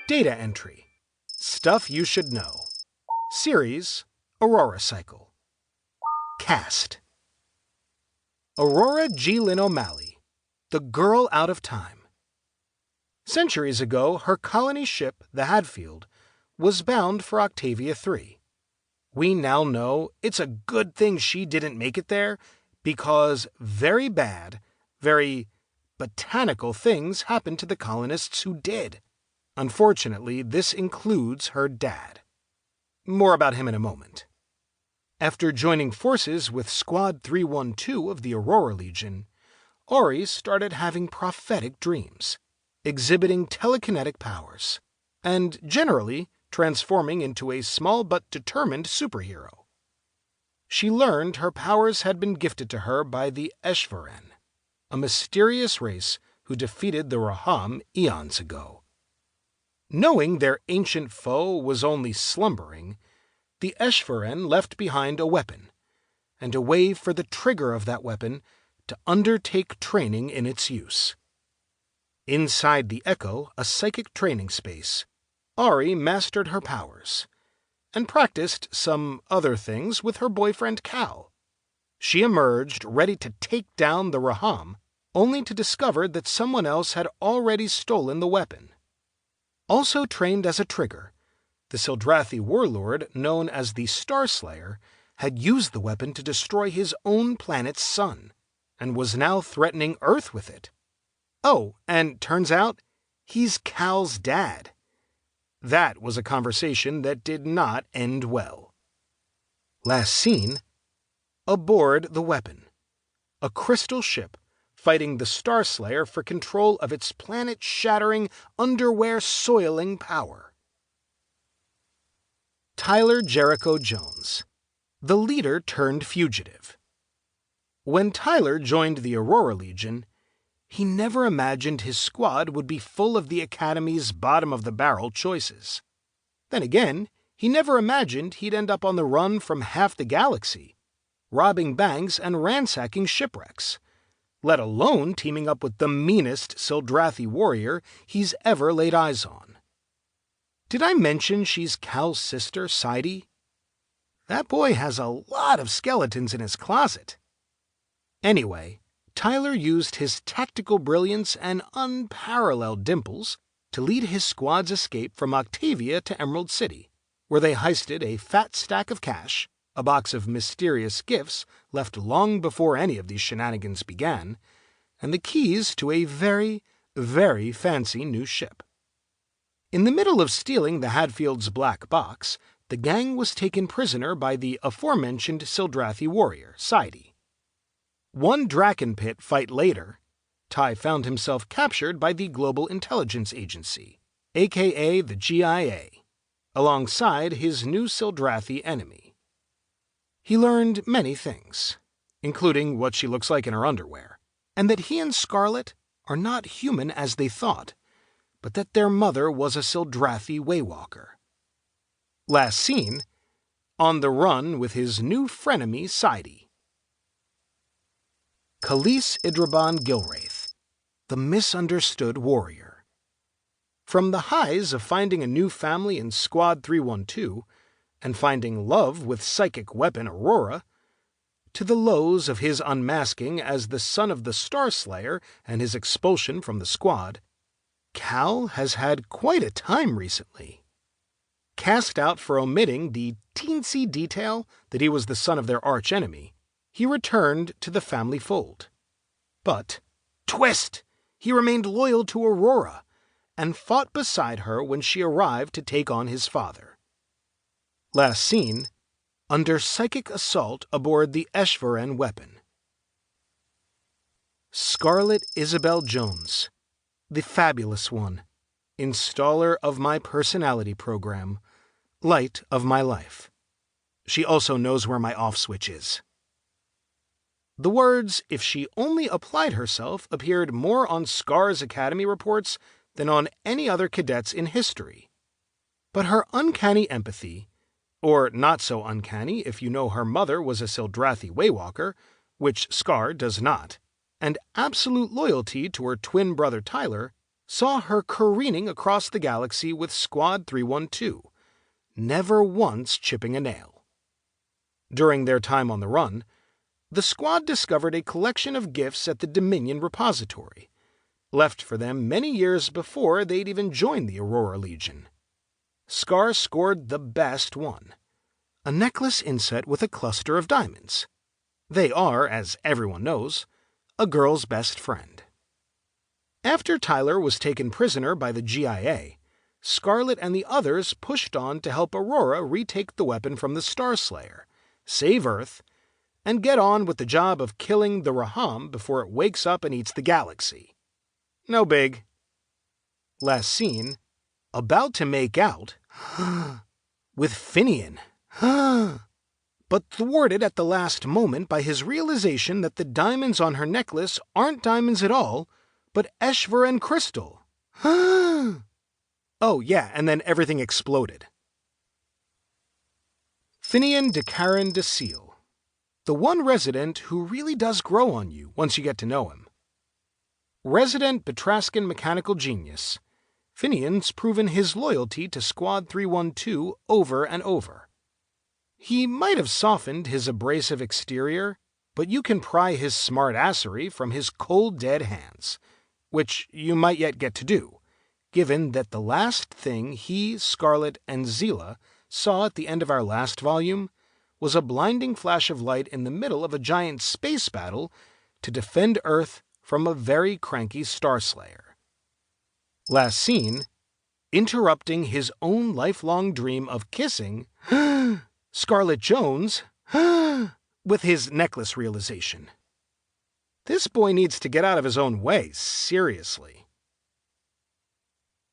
Data entry. Stuff you should know. Series, Aurora Cycle. Cast. Aurora G. Lynn O'Malley, the girl out of time. Centuries ago, her colony ship, the Hadfield, was bound for Octavia 3. We now know it's a good thing she didn't make it there, because very bad, very botanical things happened to the colonists who did. Unfortunately, this includes her dad. More about him in a moment. After joining forces with Squad 312 of the Aurora Legion, Ori started having prophetic dreams, exhibiting telekinetic powers, and generally transforming into a small but determined superhero. She learned her powers had been gifted to her by the Eshvaren, a mysterious race who defeated the Raham eons ago. Knowing their ancient foe was only slumbering, the Eshvaren left behind a weapon, and a way for the trigger of that weapon to undertake training in its use. Inside the Echo, a psychic training space, Ari mastered her powers, and practiced some other things with her boyfriend Cal. She emerged ready to take down the Raham, only to discover that someone else had already stolen the weapon. Also trained as a trigger, the Sildrathi warlord known as the Starslayer had used the weapon to destroy his own planet's sun, and was now threatening Earth with it. Oh, and turns out, he's Cal's dad. That was a conversation that did not end well. Last seen, aboard the weapon, a crystal ship fighting the Starslayer for control of its planet-shattering, underwear-soiling power. Tyler Jericho Jones, the leader turned fugitive. When Tyler joined the Aurora Legion, he never imagined his squad would be full of the Academy's bottom-of-the-barrel choices. Then again, he never imagined he'd end up on the run from half the galaxy, robbing banks and ransacking shipwrecks, let alone teaming up with the meanest Sildrathi warrior he's ever laid eyes on. Did I mention she's Cal's sister, Sidey? That boy has a lot of skeletons in his closet. Anyway, Tyler used his tactical brilliance and unparalleled dimples to lead his squad's escape from Octavia to Emerald City, where they heisted a fat stack of cash, a box of mysterious gifts left long before any of these shenanigans began, and the keys to a very, very fancy new ship. In the middle of stealing the Hadfield's black box, the gang was taken prisoner by the aforementioned Sildrathi warrior, Sidey. One Draken Pit fight later, Ty found himself captured by the Global Intelligence Agency, aka the GIA, alongside his new Sildrathi enemy. He learned many things, including what she looks like in her underwear, and that he and Scarlet are not human as they thought, but that their mother was a Sildrathi Waywalker. Last seen, on the run with his new frenemy Sidey. Khalees Idraban Gilraith, the misunderstood warrior. From the highs of finding a new family in Squad 312 and finding love with psychic weapon Aurora, to the lows of his unmasking as the son of the Starslayer and his expulsion from the squad, Cal has had quite a time recently. Cast out for omitting the teensy detail that he was the son of their archenemy, he returned to the family fold. But, twist! He remained loyal to Aurora, and fought beside her when she arrived to take on his father. Last seen, under psychic assault aboard the Eshvaren weapon. Scarlet Isabel Jones, the fabulous one, installer of my personality program, light of my life. She also knows where my off switch is. The words, "if she only applied herself," appeared more on Scar's Academy reports than on any other cadets in history. But her uncanny empathy, or not so uncanny if you know her mother was a Sildrathi Waywalker, which Scar does not, and absolute loyalty to her twin brother Tyler, saw her careening across the galaxy with Squad 312, never once chipping a nail. During their time on the run, the squad discovered a collection of gifts at the Dominion repository, left for them many years before they'd even joined the Aurora Legion. Scar scored the best one, a necklace inset with a cluster of diamonds. They are, as everyone knows, a girl's best friend. After Tyler was taken prisoner by the GIA, Scarlet and the others pushed on to help Aurora retake the weapon from the Starslayer, save Earth, and get on with the job of killing the Raham before it wakes up and eats the galaxy. No big. Last scene, about to make out with Finian, but thwarted at the last moment by his realization that the diamonds on her necklace aren't diamonds at all, but Eshveren crystal. Oh yeah, and then everything exploded. Finian de Caron de Seal, the one resident who really does grow on you once you get to know him. Resident Betrascan mechanical genius, Finian's proven his loyalty to Squad 312 over and over. He might have softened his abrasive exterior, but you can pry his smart-assery from his cold dead hands, which you might yet get to do, given that the last thing he, Scarlet, and Zila saw at the end of our last volume was a blinding flash of light in the middle of a giant space battle to defend Earth from a very cranky Starslayer. Last scene, interrupting his own lifelong dream of kissing Scarlett Jones with his necklace realization. This boy needs to get out of his own way, seriously.